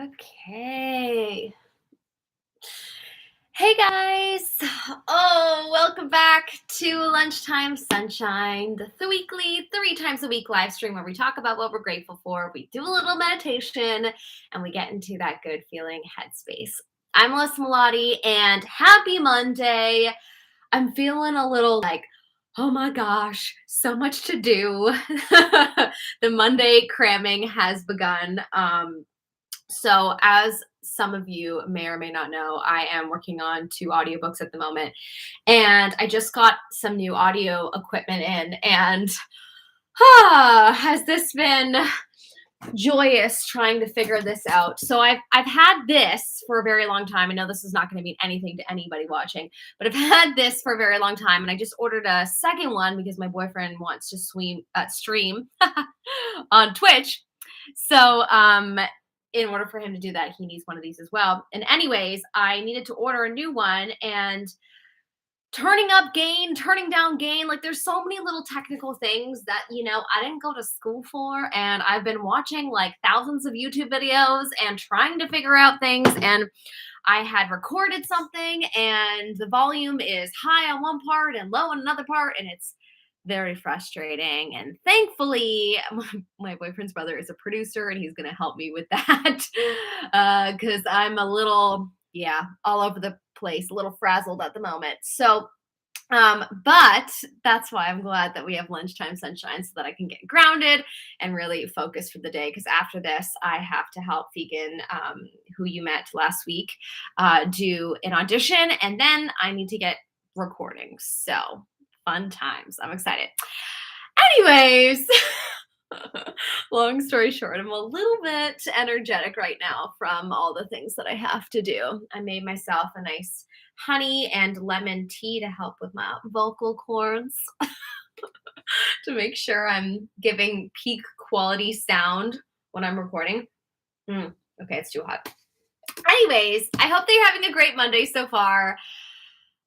Okay. Hey guys. Oh, welcome back to Lunchtime Sunshine, the weekly 3 times a week live stream where we talk about what we're grateful for. We do a little meditation and we get into that good feeling headspace. I'm Melissa Melotti and happy Monday. I'm feeling a little like, oh my gosh, so much to do. The Monday cramming has begun. So as some of you may or may not know, I am working on 2 audiobooks at the moment, and I just got some new audio equipment in, and has this been joyous trying to figure this out. So I've had this for a very long time. I know this is not going to mean anything to anybody watching, but I've had this for a very long time, and I just ordered a second one because my boyfriend wants to stream on Twitch. So in order for him to do that, he needs one of these as well. And anyways, I needed to order a new one, and turning up gain, turning down gain, like there's so many little technical things that, I didn't go to school for, and I've been watching like thousands of YouTube videos and trying to figure out things, and I had recorded something and the volume is high on one part and low on another part, and it's very frustrating. And thankfully, my boyfriend's brother is a producer and he's going to help me with that because I'm a little, all over the place, a little frazzled at the moment. So, but that's why I'm glad that we have Lunchtime Sunshine so that I can get grounded and really focus for the day. Because after this, I have to help Vegan, who you met last week, do an audition, and then I need to get recording. So fun times. I'm excited. Anyways, long story short, I'm a little bit energetic right now from all the things that I have to do. I made myself a nice honey and lemon tea to help with my vocal cords to make sure I'm giving peak quality sound when I'm recording. Okay, it's too hot. Anyways, I hope that you're having a great Monday so far.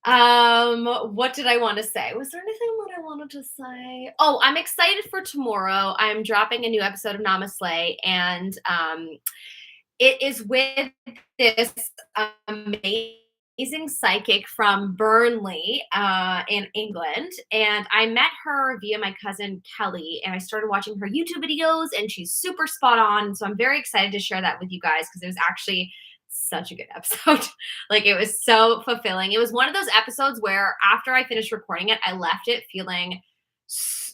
What did I want to say? Was there anything that I wanted to say? Oh, I'm excited for tomorrow. I'm dropping a new episode of Namaste, and it is with this amazing psychic from Burnley in England. And I met her via my cousin Kelly, and I started watching her YouTube videos, and she's super spot on. So I'm very excited to share that with you guys because it was actually such a good episode. Like, it was so fulfilling. It was one of those episodes where after I finished recording it, I left it feeling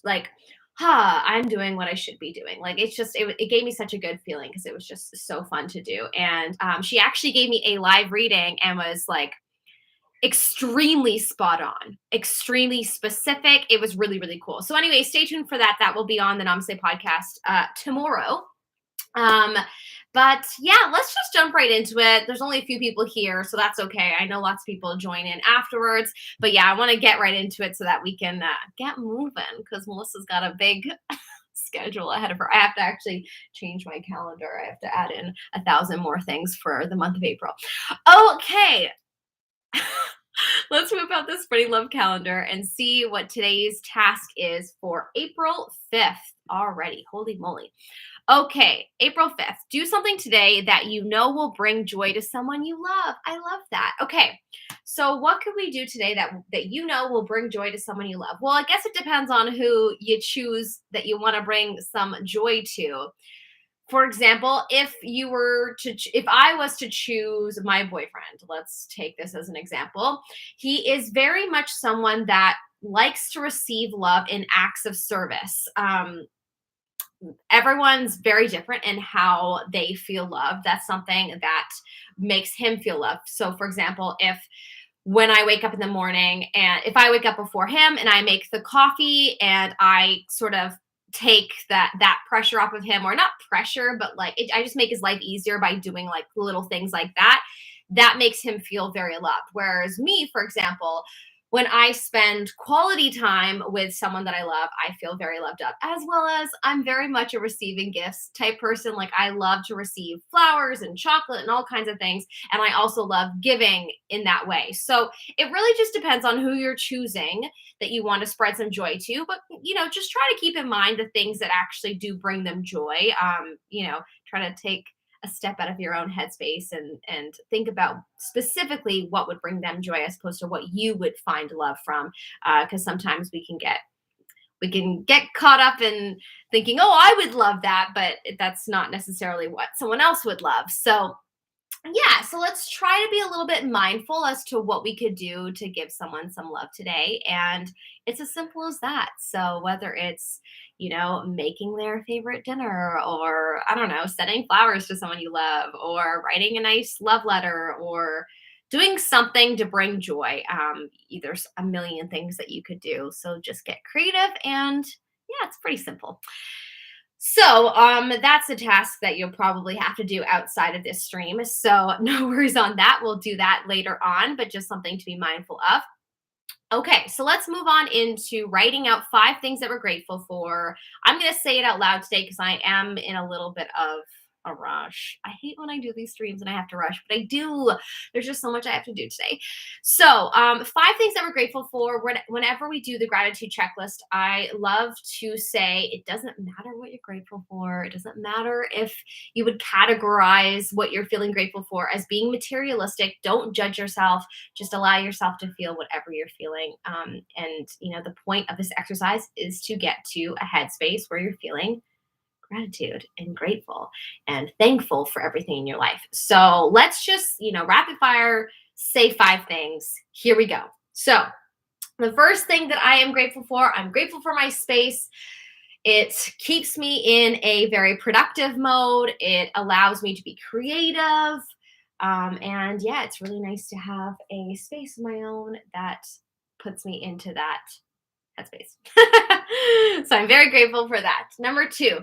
like, I'm doing what I should be doing. Like, it gave me such a good feeling because it was just so fun to do. And she actually gave me a live reading and was like extremely spot on, extremely specific. It was really, really cool. So anyway, stay tuned for that. That will be on the Namaste podcast tomorrow. But yeah, let's just jump right into it. There's only a few people here, so that's okay. I know lots of people join in afterwards, but yeah, I want to get right into it so that we can get moving because Melissa's got a big schedule ahead of her. I have to actually change my calendar. I have to add in 1,000 more things for the month of April. Okay. Let's whip out this Spreading Love calendar and see what today's task is for April 5th already. Holy moly. Okay, April 5th. Do something today that you know will bring joy to someone you love. I love that. Okay, so what could we do today that you know will bring joy to someone you love? Well, I guess it depends on who you choose that you want to bring some joy to. For example, if I was to choose my boyfriend, let's take this as an example. He is very much someone that likes to receive love in acts of service. Everyone's very different in how they feel loved. That's something that makes him feel loved. So, for example, when I wake up in the morning, and if I wake up before him and I make the coffee and I sort of take that pressure off of him, or not pressure, but like I just make his life easier by doing like little things like that makes him feel very loved. Whereas me, for example, when I spend quality time with someone that I love, I feel very loved up, as well as I'm very much a receiving gifts type person. Like, I love to receive flowers and chocolate and all kinds of things. And I also love giving in that way. So it really just depends on who you're choosing that you want to spread some joy to. But, just try to keep in mind the things that actually do bring them joy. Try to take a step out of your own headspace and think about specifically what would bring them joy as opposed to what you would find love from. Because sometimes we can get caught up in thinking, oh, I would love that, but that's not necessarily what someone else would love. So yeah, so let's try to be a little bit mindful as to what we could do to give someone some love today. And it's as simple as that. So whether it's, making their favorite dinner, or I don't know, sending flowers to someone you love, or writing a nice love letter, or doing something to bring joy. There's a million things that you could do. So just get creative, and yeah, it's pretty simple. So, that's a task that you'll probably have to do outside of this stream. So, no worries on that. We'll do that later on, but just something to be mindful of. Okay, so let's move on into writing out 5 things that we're grateful for. I'm going to say it out loud today because I am in a little bit of a rush. I hate when I do these streams and I have to rush, but I do. There's just so much I have to do today. So, 5 things that we're grateful for. Whenever we do the gratitude checklist, I love to say it doesn't matter what you're grateful for. It doesn't matter if you would categorize what you're feeling grateful for as being materialistic. Don't judge yourself. Just allow yourself to feel whatever you're feeling. And the point of this exercise is to get to a headspace where you're feeling gratitude and grateful and thankful for everything in your life. So let's just, rapid fire, say 5 things. Here we go. So the first thing that I am grateful for, I'm grateful for my space. It keeps me in a very productive mode. It allows me to be creative. And yeah, it's really nice to have a space of my own that puts me into that headspace. So I'm very grateful for that. Number 2,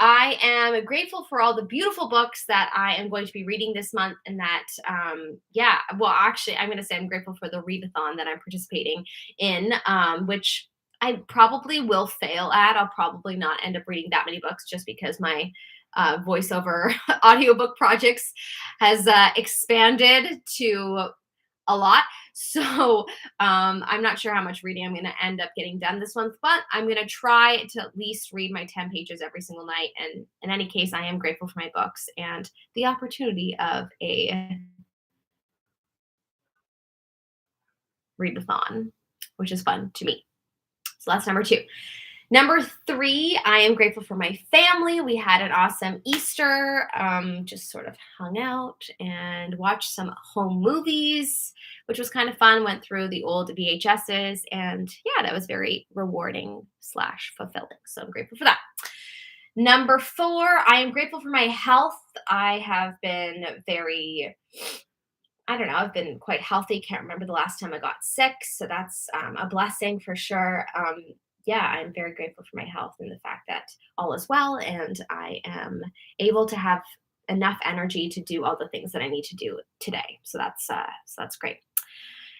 I am grateful for all the beautiful books that I am going to be reading this month, and that, actually, I'm going to say I'm grateful for the readathon that I'm participating in, which I probably will fail at. I'll probably not end up reading that many books just because my voiceover audiobook projects has expanded to a lot. So I'm not sure how much reading I'm going to end up getting done this month, but I'm going to try to at least read my 10 pages every single night. And in any case, I am grateful for my books and the opportunity of a readathon, which is fun to me. So that's number 2. Number 3, I am grateful for my family. We had an awesome Easter, just sort of hung out and watched some home movies, which was kind of fun. Went through the old VHSs, and yeah, that was very rewarding / fulfilling. So I'm grateful for that. Number 4, I am grateful for my health. I have been I've been quite healthy. Can't remember the last time I got sick. So that's a blessing for sure. Yeah, I'm very grateful for my health and the fact that all is well and I am able to have enough energy to do all the things that I need to do today. So that's great.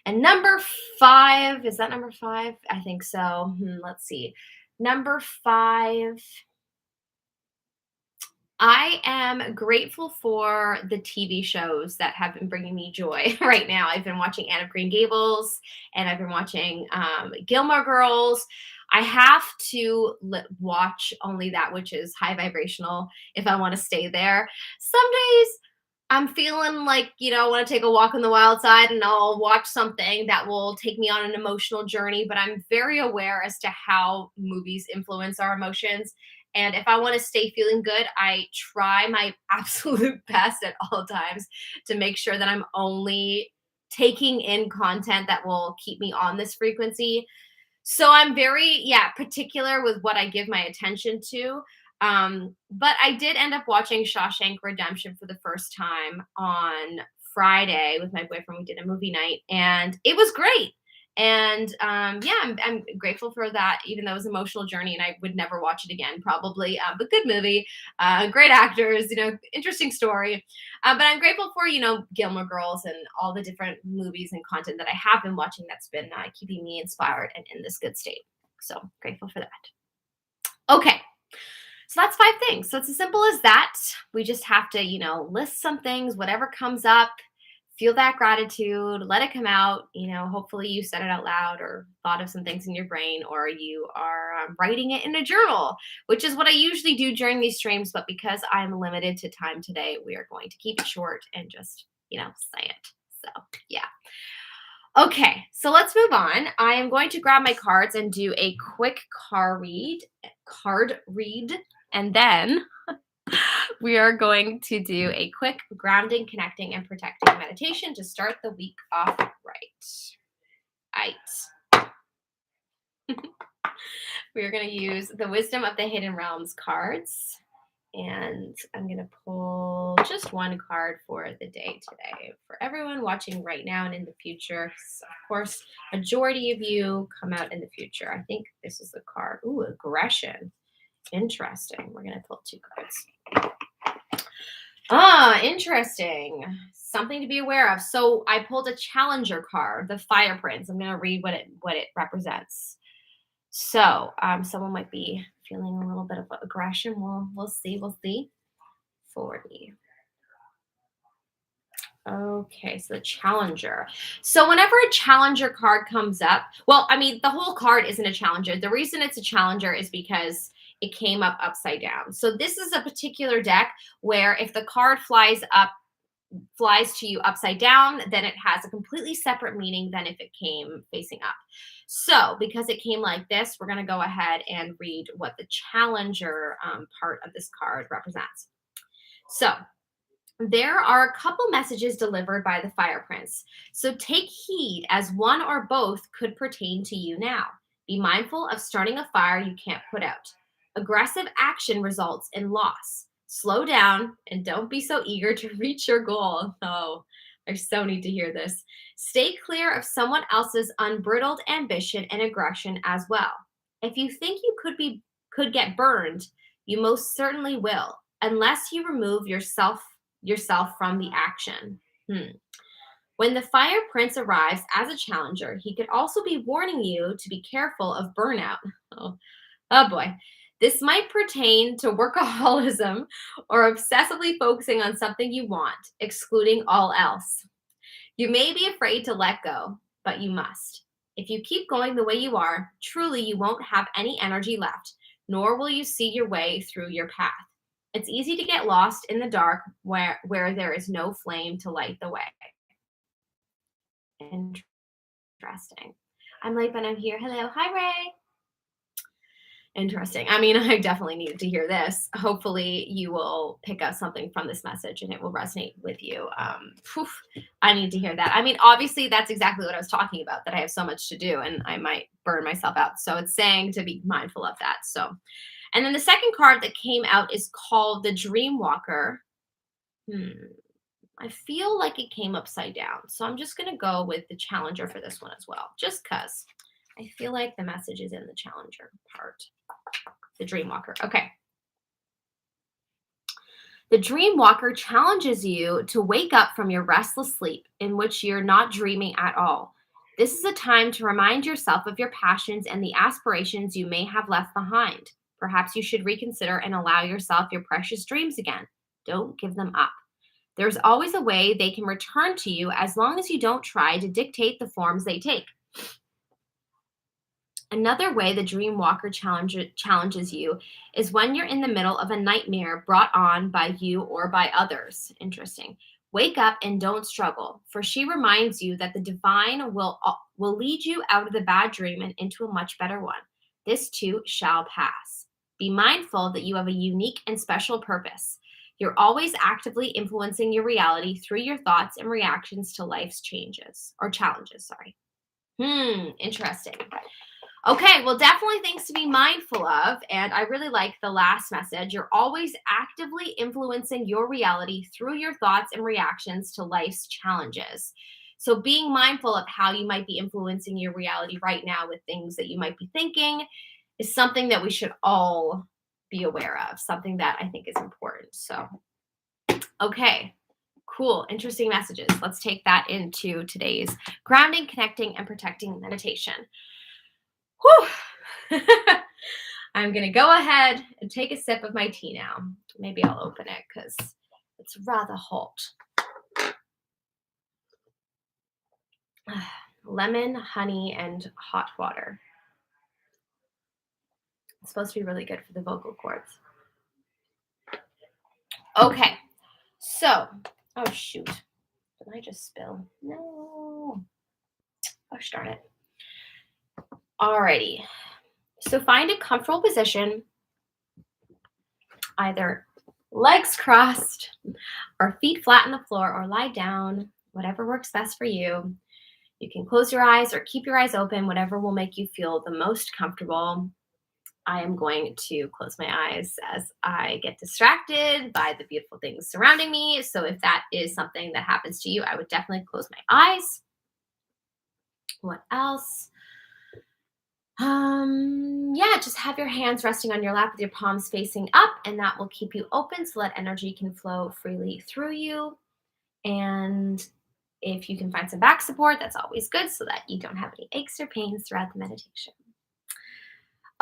And number 5, is that number 5? I think so. Let's see. Number 5, I am grateful for the TV shows that have been bringing me joy right now. I've been watching Anne of Green Gables, and I've been watching Gilmore Girls. I have to watch only that which is high vibrational if I want to stay there. Some days I'm feeling like, I want to take a walk on the wild side and I'll watch something that will take me on an emotional journey, but I'm very aware as to how movies influence our emotions. And if I want to stay feeling good, I try my absolute best at all times to make sure that I'm only taking in content that will keep me on this frequency. So I'm very, particular with what I give my attention to. But I did end up watching Shawshank Redemption for the first time on Friday with my boyfriend. We did a movie night, and it was great. And I'm grateful for that, even though it was an emotional journey, and I would never watch it again, probably. But good movie, great actors, interesting story. But I'm grateful for Gilmore Girls and all the different movies and content that I have been watching that's been keeping me inspired and in this good state. So grateful for that. Okay. So that's 5 things. So it's as simple as that. We just have to, list some things, whatever comes up, feel that gratitude, let it come out. Hopefully you said it out loud or thought of some things in your brain, or you are writing it in a journal, which is what I usually do during these streams. But because I'm limited to time today, we are going to keep it short and just, say it. So, yeah. Okay, so let's move on. I am going to grab my cards and do a quick card read, and then we are going to do a quick grounding, connecting, and protecting meditation to start the week off right. We are going to use the Wisdom of the Hidden Realms cards. And I'm going to pull just one card for the day today. For everyone watching right now and in the future, so of course, majority of you come out in the future. I think this is the card. Ooh, aggression. Interesting. We're going to pull 2 cards. Interesting. Something to be aware of. So I pulled a challenger card, the Fire Prince. I'm going to read what it represents. So someone might be feeling a little bit of aggression. We'll see. We'll see. 40. Okay, so the challenger. So whenever a challenger card comes up, well, I mean, the whole card isn't a challenger. The reason it's a challenger is because it came up upside down. So this is a particular deck where if the card flies to you upside down, then it has a completely separate meaning than if it came facing up. So because it came like this, we're going to go ahead and read what the challenger part of this card represents. So there are a couple messages delivered by the Fire Prince. So take heed, as one or both could pertain to you now. Be mindful of starting a fire you can't put out. Aggressive action results in loss. Slow down and don't be so eager to reach your goal. Oh, I so need to hear this. Stay clear of someone else's unbridled ambition and aggression as well. If you think you could get burned, you most certainly will, unless you remove yourself from the action. When the Fire Prince arrives as a challenger, he could also be warning you to be careful of burnout. Oh boy. This might pertain to workaholism or obsessively focusing on something you want, excluding all else. You may be afraid to let go, but you must. If you keep going the way you are, truly you won't have any energy left, nor will you see your way through your path. It's easy to get lost in the dark where there is no flame to light the way. Interesting. I'm late, but I'm here. Hello. Hi, Ray. Interesting. I mean, I definitely needed to hear this. Hopefully you will pick up something from this message and it will resonate with you. I need to hear that. I mean, obviously that's exactly what I was talking about, that I have so much to do and I might burn myself out. So it's saying to be mindful of that. So, and then the second card that came out is called the Dream Walker. I feel like it came upside down. So I'm just going to go with the challenger for this one as well, just because I feel like the message is in the challenger part. The Dream Walker. Okay. The Dream Walker challenges you to wake up from your restless sleep in which you're not dreaming at all. This is a time to remind yourself of your passions and the aspirations you may have left behind. Perhaps you should reconsider and allow yourself your precious dreams again. Don't give them up. There's always a way they can return to you as long as you don't try to dictate the forms they take. Another way the Dream Walker challenges you is when you're in the middle of a nightmare brought on by you or by others. Interesting. Wake up and don't struggle, for she reminds you that the divine will lead you out of the bad dream and into a much better one. This too shall pass. Be mindful that you have a unique and special purpose. You're always actively influencing your reality through your thoughts and reactions to life's challenges. Interesting. Okay, well, definitely things to be mindful of. And I really like the last message. You're always actively influencing your reality through your thoughts and reactions to life's challenges. So being mindful of how you might be influencing your reality right now with things that you might be thinking is something that we should all be aware of, something that I think is important. So, okay. Cool. Interesting messages. Let's take that into today's grounding, connecting, and protecting meditation. Whew. I'm going to go ahead and take a sip of my tea now. Maybe I'll open it because it's rather hot. Lemon, honey, and hot water. It's supposed to be really good for the vocal cords. Okay, so, oh shoot, did I just spill? No. Gosh darn it. Alrighty, so find a comfortable position, either legs crossed or feet flat on the floor or lie down, whatever works best for you. You can close your eyes or keep your eyes open, whatever will make you feel the most comfortable. I am going to close my eyes as I get distracted by the beautiful things surrounding me. So if that is something that happens to you, I would definitely close my eyes. What else? Yeah, just have your hands resting on your lap with your palms facing up, and that will keep you open so that energy can flow freely through you. And if you can find some back support, that's always good so that you don't have any aches or pains throughout the meditation.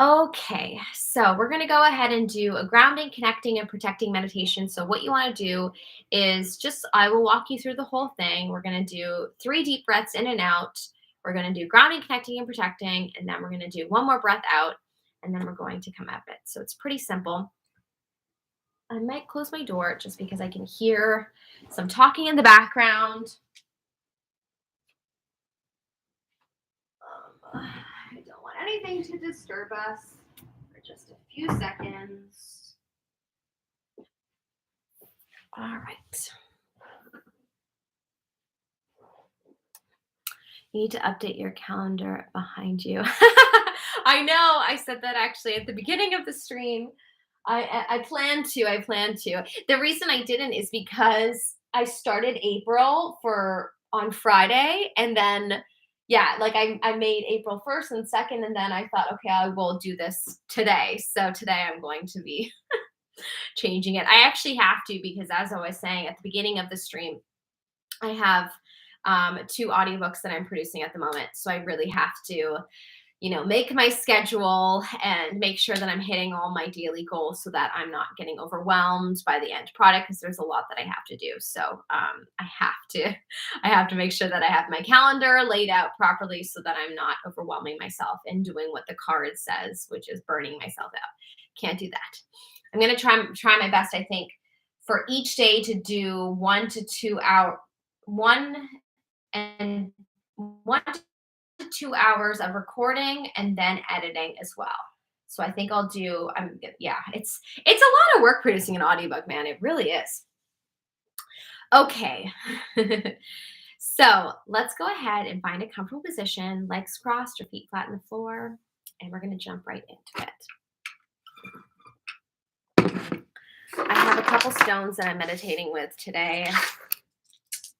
Okay, so we're going to go ahead and do a grounding, connecting, and protecting meditation. So, what you want to do is just, I will walk you through the whole thing. We're going to do 3 deep breaths in and out. We're going to do grounding, connecting, and protecting. And then we're going to do 1 more breath out. And then we're going to come up it. So, it's pretty simple. I might close my door just because I can hear some talking in the background. I don't want anything to disturb us for just a few seconds. All right. You need to update your calendar behind you. I know. I said that actually at the beginning of the stream. I plan to. I plan to. The reason I didn't is because I started April for on Friday, and then yeah, like I made April 1st and 2nd, and then I thought, okay, I will do this today. So today I'm going to be changing it. I actually have to because as I was saying at the beginning of the stream, I have 2 audiobooks that I'm producing at the moment. So I really have to, make my schedule and make sure that I'm hitting all my daily goals so that I'm not getting overwhelmed by the end product because there's a lot that I have to do. So I have to make sure that I have my calendar laid out properly so that I'm not overwhelming myself and doing what the card says, which is burning myself out. Can't do that. I'm gonna try my best. I think for each day to do 1 and 1 to 2 hours of recording and then editing as well. So I think I'll do. Yeah, it's a lot of work producing an audiobook, man. It really is. Okay. So let's go ahead and find a comfortable position, legs crossed or feet flat on the floor, and we're going to jump right into it. I have a couple stones that I'm meditating with today.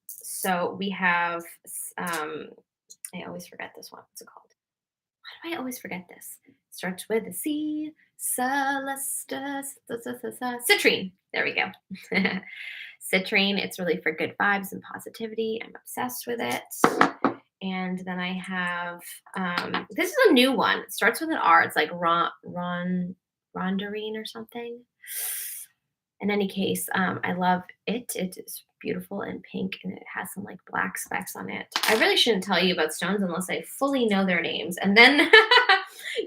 So we have, I always forget this one. What's it called? Why do I always forget this? Starts with a C, Celesta, citrine. There we go. Citrine, it's really for good vibes and positivity. I'm obsessed with it. And then I have, this is a new one. It starts with an R. It's like rondarine or something. In any case, I love it. It is beautiful and pink, and it has some like black specks on it. I really shouldn't tell you about stones unless I fully know their names. And then,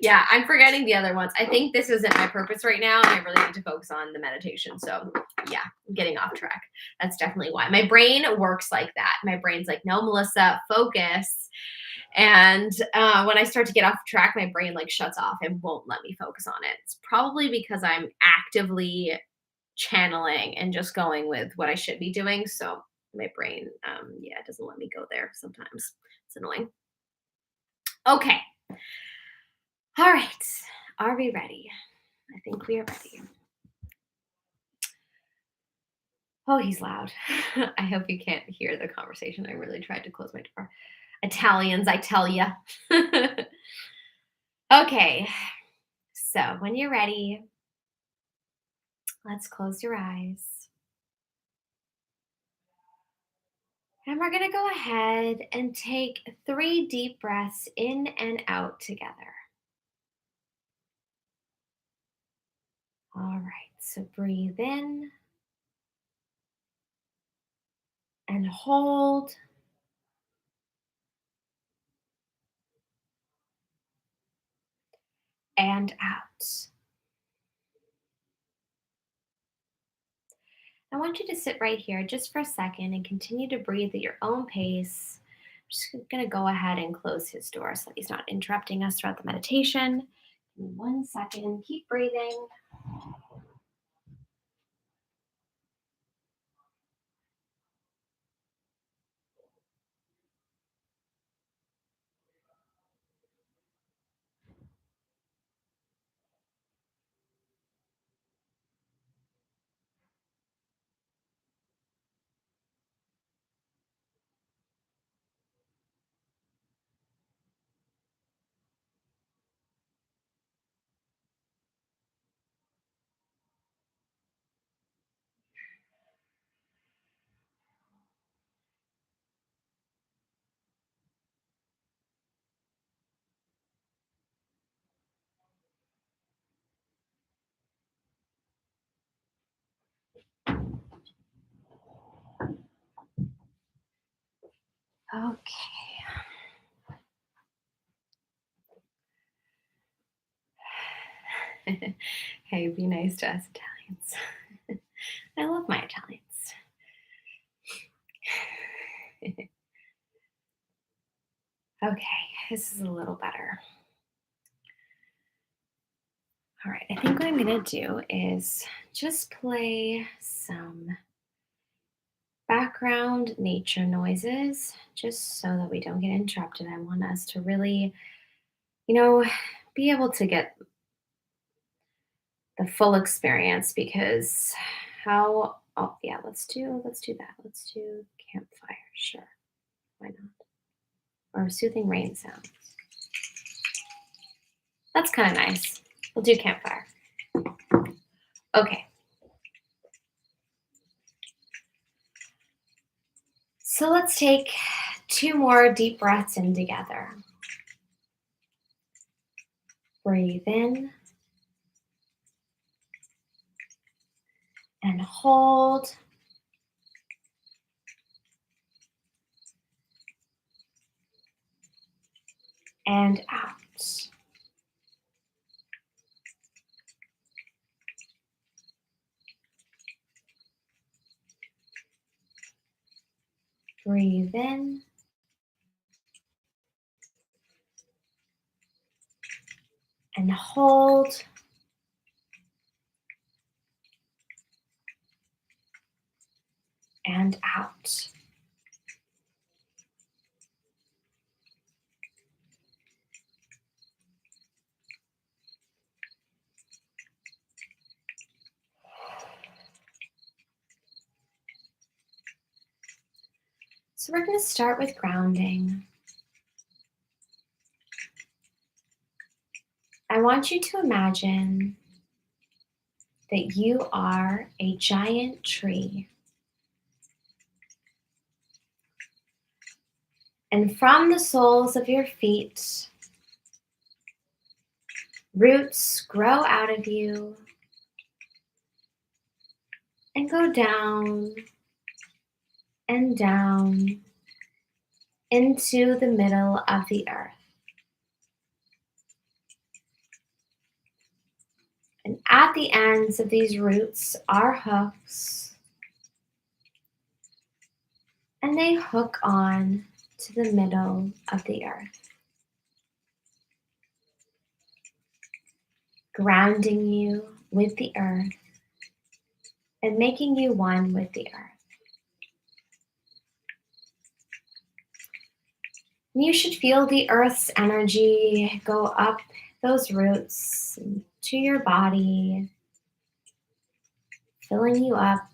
yeah, I'm forgetting the other ones. I think this isn't my purpose right now, and I really need to focus on the meditation. So, yeah, I'm getting off track. That's definitely why. My brain works like that. My brain's like, no, Melissa, focus. And when I start to get off track, my brain like shuts off and won't let me focus on it. It's probably because I'm actively channeling and just going with what I should be doing. So my brain, it doesn't let me go there sometimes. It's annoying. Okay. All right. Are we ready? I think we are ready. Oh, he's loud. I hope you can't hear the conversation. I really tried to close my door. Italians, I tell ya. Okay. So when you're ready, let's close your eyes. And we're going to go ahead and take 3 deep breaths in and out together. All right, so breathe in and hold and out. I want you to sit right here just for a second and continue to breathe at your own pace. I'm just going to go ahead and close his door so that he's not interrupting us throughout the meditation. Give me 1 second. Keep breathing. Okay. Hey, be nice to us Italians. I love my Italians. Okay, this is a little better. All right, I think what I'm going to do is just play some background nature noises just so that we don't get interrupted. I want us to really, you know, be able to get the full experience because how oh yeah, let's do that. Let's do campfire, sure. Why not? Or soothing rain sounds. That's kind of nice. We'll do campfire. Okay. So let's take 2 more deep breaths in together. Breathe in and hold. And out. Breathe in. And hold. And out. So we're going to start with grounding. I want you to imagine that you are a giant tree. And from the soles of your feet, roots grow out of you and go down and down into the middle of the earth. And at the ends of these roots are hooks, and they hook on to the middle of the earth, grounding you with the earth and making you one with the earth. You should feel the earth's energy go up those roots to your body, filling you up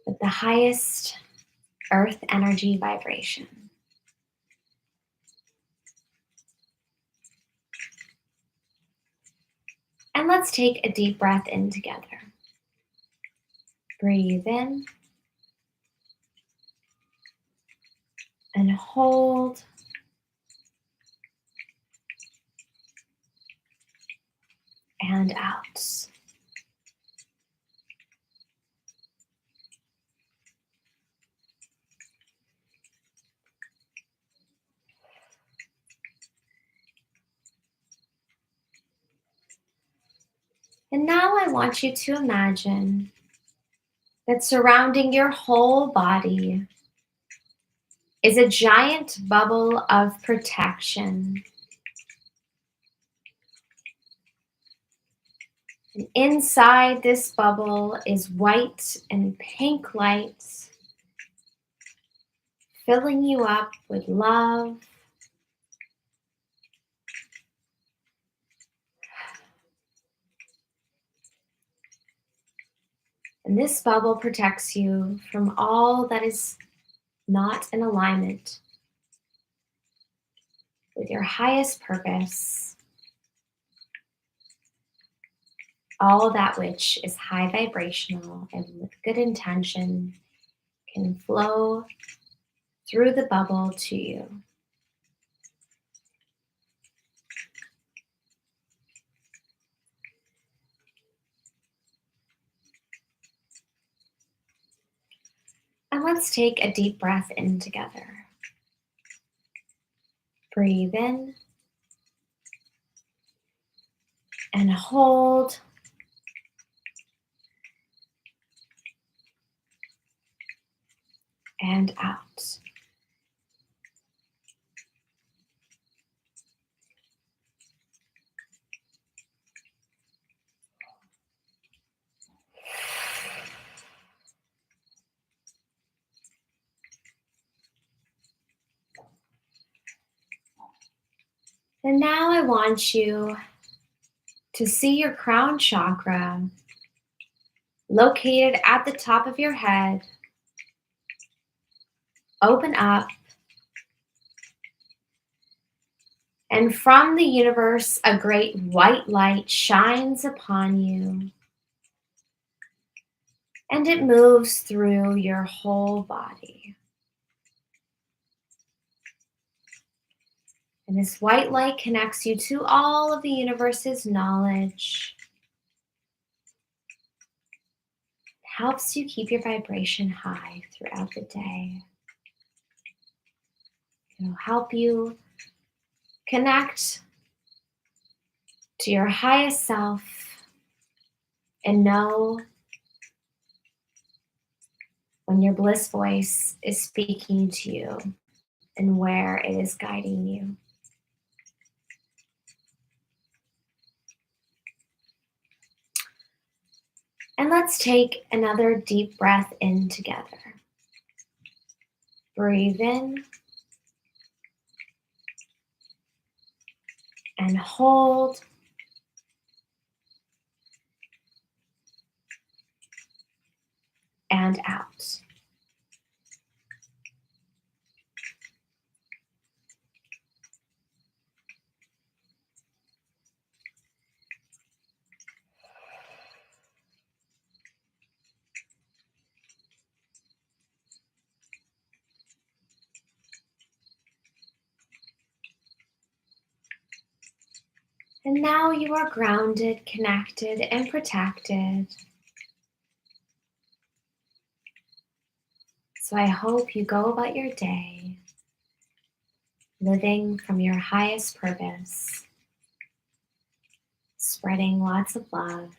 with the highest earth energy vibration. And let's take a deep breath in together. Breathe in and hold. And out. And now I want you to imagine that surrounding your whole body is a giant bubble of protection. And inside this bubble is white and pink light, filling you up with love, and this bubble protects you from all that is not in alignment with your highest purpose, all that which is high vibrational and with good intention can flow through the bubble to you. And let's take a deep breath in together. Breathe in and hold. And out. And now I want you to see your crown chakra located at the top of your head. Open up. And from the universe, a great white light shines upon you. And it moves through your whole body. And this white light connects you to all of the universe's knowledge. It helps you keep your vibration high throughout the day. It will help you connect to your highest self and know when your bliss voice is speaking to you and where it is guiding you. And let's take another deep breath in together. Breathe in and hold. And out. And now you are grounded, connected, and protected. So I hope you go about your day living from your highest purpose, spreading lots of love,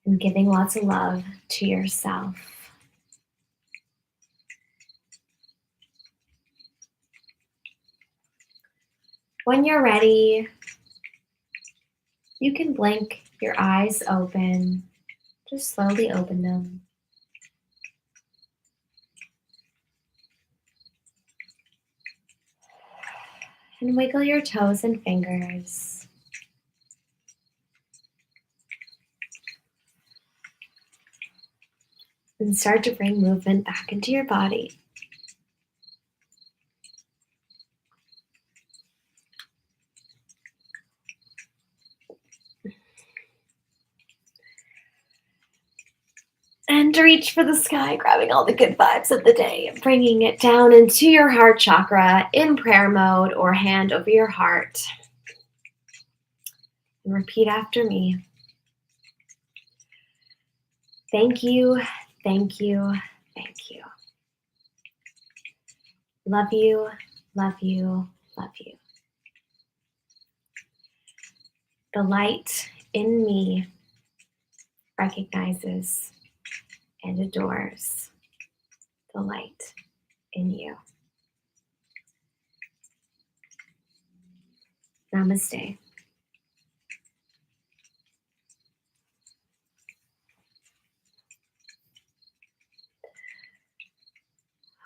and giving lots of love to yourself. When you're ready, you can blink your eyes open. Just slowly open them. And wiggle your toes and fingers. And start to bring movement back into your body. And reach for the sky, grabbing all the good vibes of the day and bringing it down into your heart chakra in prayer mode or hand over your heart. And repeat after me. Thank you, thank you, thank you. Love you, love you, love you. The light in me recognizes and adores the light in you. Namaste.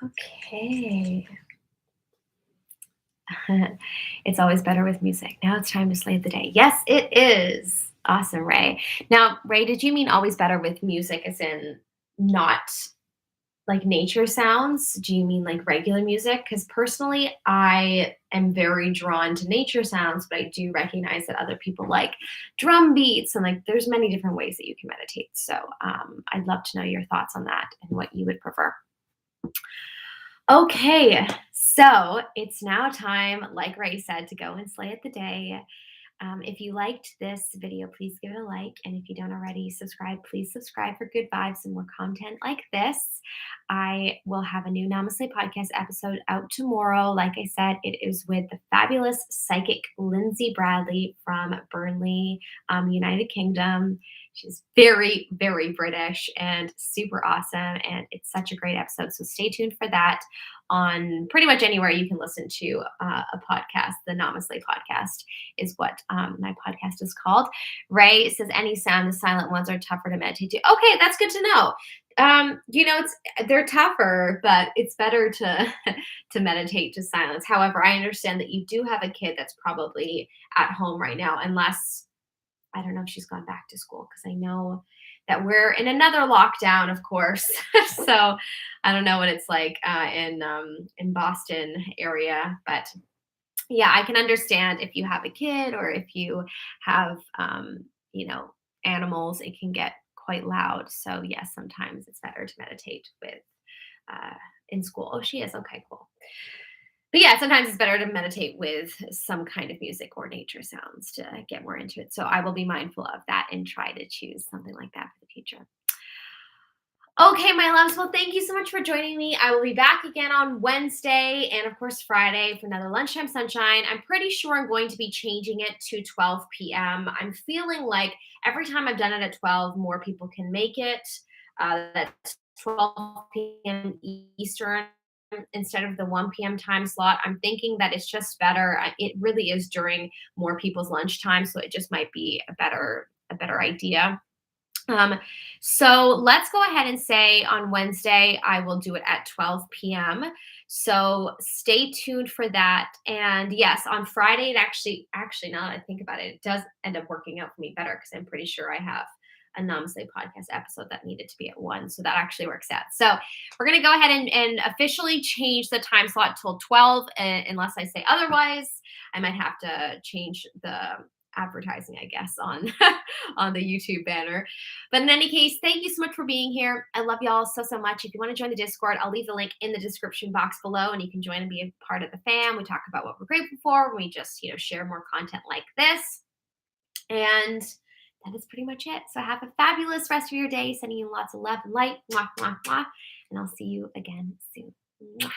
Okay. It's always better with music. Now it's time to slay the day. Yes, it is. Awesome, Ray. Now, Ray, did you mean always better with music as in not like nature sounds? Do you mean like regular music? Because personally, I am very drawn to nature sounds, but I do recognize that other people like drum beats and like there's many different ways that you can meditate. So I'd love to know your thoughts on that and what you would prefer. Okay, so it's now time, like Ray said, to go and slay it the day. If you liked this video, please give it a like. And if you don't already subscribe, please subscribe for good vibes and more content like this. I will have a new Namaste podcast episode out tomorrow. Like I said, it is with the fabulous psychic Lindsay Bradley from Burnley, United Kingdom. She's very, very British and super awesome. And it's such a great episode. So stay tuned for that on pretty much anywhere you can listen to a podcast. The Namaste podcast is what my podcast is called. Ray says any sound, the silent ones are tougher to meditate to. Okay, that's good to know. They're tougher, but it's better to to meditate to silence. However, I understand that you do have a kid that's probably at home right now, unless I don't know if she's gone back to school because I know that we're in another lockdown, of course. So I don't know what it's like in Boston area, but yeah, I can understand if you have a kid or if you have you know animals, it can get quite loud. So yes, sometimes it's better to meditate with in school. Oh, she is okay, cool. But yeah, sometimes it's better to meditate with some kind of music or nature sounds to get more into it. So I will be mindful of that and try to choose something like that for the future. Okay, my loves. Well, thank you so much for joining me. I will be back again on Wednesday and, of course, Friday for another Lunchtime Sunshine. I'm pretty sure I'm going to be changing it to 12 p.m. I'm feeling like every time I've done it at 12, more people can make it. That's 12 p.m. Eastern instead of the 1 p.m. time slot. I'm thinking that it's just better. It really is during more people's lunchtime, so it just might be a better idea. Um, so let's go ahead and say on Wednesday, I will do it at 12 p.m. So stay tuned for that. And yes, on Friday, it actually, now that I think about it, it does end up working out for me better because I'm pretty sure I have a Namaste podcast episode that needed to be at 1. So that actually works out. So we're going to go ahead and officially change the time slot till 12, unless I say otherwise. I might have to change the advertising, I guess, on on the YouTube banner. But in any case, thank you so much for being here. I love y'all so much. If you want to join the Discord, I'll leave the link in the description box below, and you can join and be a part of the fam. We talk about what we're grateful for. We just share more content like this, and that is pretty much it. So have a fabulous rest of your day. Sending you lots of love and light. Mwah, mwah, mwah. And I'll see you again soon. Mwah.